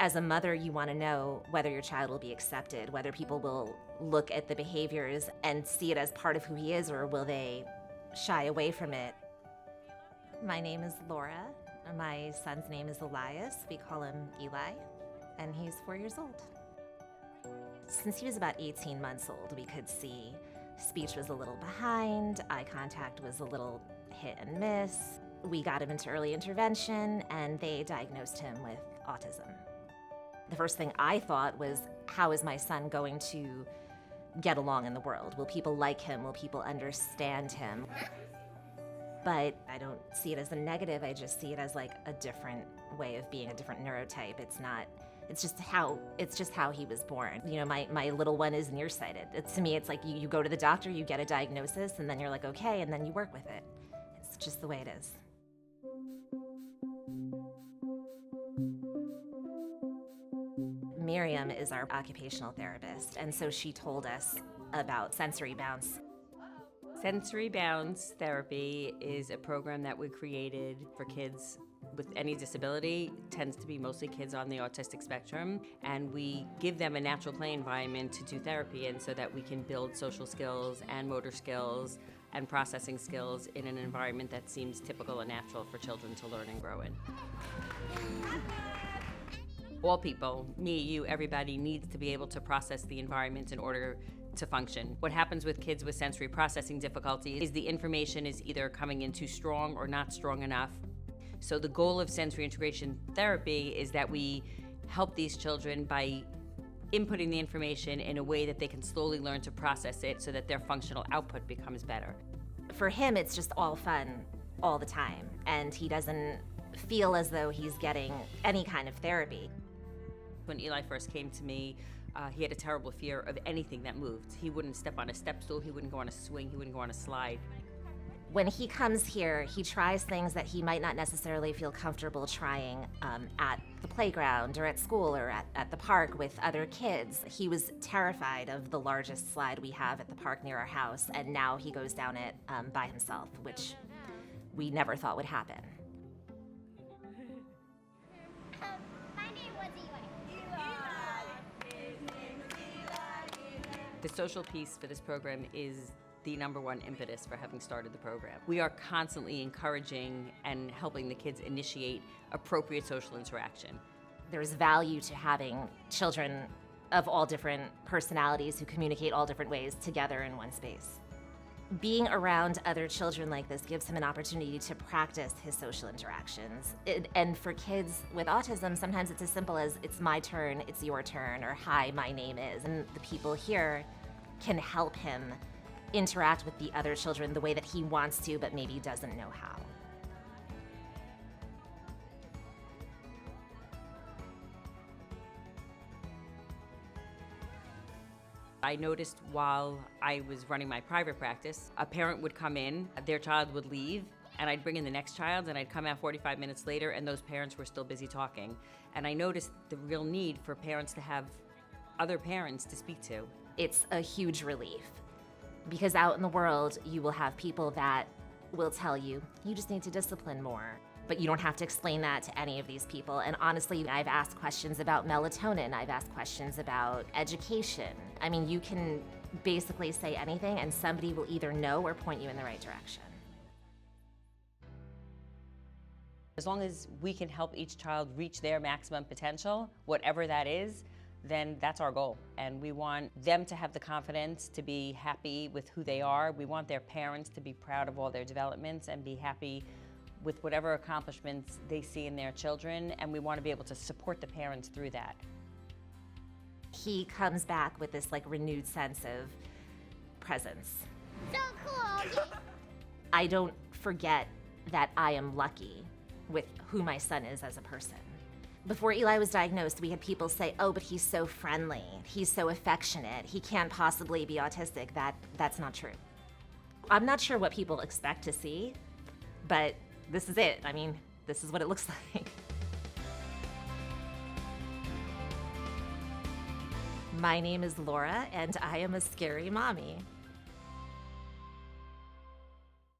As a mother, you want to know whether your child will be accepted, whether people will look at the behaviors and see it as part of who he is, or will they shy away from it. My name is Laura. My son's name is Elias. We call him Eli, and he's 4 years old. Since he was about 18 months old, we could see speech was a little behind, eye contact was a little hit and miss. We got him into early intervention, and they diagnosed him with autism. The first thing I thought was, how is my son going to get along in the world? Will people like him? Will people understand him? But I don't see it as a negative. I just see it as like a different way of being, a different neurotype. It's just how he was born. You know, my little one is nearsighted. To me, it's like you go to the doctor, you get a diagnosis, and then you're like, okay, and then you work with it. It's just the way it is. Miriam is our occupational therapist, and so she told us about sensory bounce. Sensory Bounce Therapy is a program that we created for kids with any disability. It tends to be mostly kids on the autistic spectrum, and we give them a natural play environment to do therapy, and so that we can build social skills and motor skills and processing skills in an environment that seems typical and natural for children to learn and grow in. All people, me, you, everybody needs to be able to process the environment in order to function. What happens with kids with sensory processing difficulties is the information is either coming in too strong or not strong enough. So the goal of sensory integration therapy is that we help these children by inputting the information in a way that they can slowly learn to process it so that their functional output becomes better. For him, it's just all fun all the time, and he doesn't feel as though he's getting any kind of therapy. When Eli first came to me, he had a terrible fear of anything that moved. He wouldn't step on a step stool, he wouldn't go on a swing, he wouldn't go on a slide. When he comes here, he tries things that he might not necessarily feel comfortable trying at the playground or at school or at the park with other kids. He was terrified of the largest slide we have at the park near our house, and now he goes down it by himself, which we never thought would happen. The social piece for this program is the #1 impetus for having started the program. We are constantly encouraging and helping the kids initiate appropriate social interaction. There's value to having children of all different personalities who communicate all different ways together in one space. Being around other children like this gives him an opportunity to practice his social interactions. And for kids with autism, sometimes it's as simple as, it's my turn, it's your turn, or hi, my name is. And the people here can help him interact with the other children the way that he wants to, but maybe doesn't know how. I noticed while I was running my private practice, a parent would come in, their child would leave, and I'd bring in the next child, and I'd come out 45 minutes later, and those parents were still busy talking. And I noticed the real need for parents to have other parents to speak to. It's a huge relief, because out in the world, you will have people that will tell you, you just need to discipline more. But you don't have to explain that to any of these people. And honestly, I've asked questions about melatonin. I've asked questions about education. I mean, you can basically say anything and somebody will either know or point you in the right direction. As long as we can help each child reach their maximum potential, whatever that is, then that's our goal. And we want them to have the confidence to be happy with who they are. We want their parents to be proud of all their developments and be happy with whatever accomplishments they see in their children, and we want to be able to support the parents through that. He comes back with this like renewed sense of presence. So cool! I don't forget that I am lucky with who my son is as a person. Before Eli was diagnosed, we had people say, oh, but he's so friendly, he's so affectionate, he can't possibly be autistic. That's not true. I'm not sure what people expect to see, but this is it. I mean, this is what it looks like. My name is Laura, and I am a scary mommy.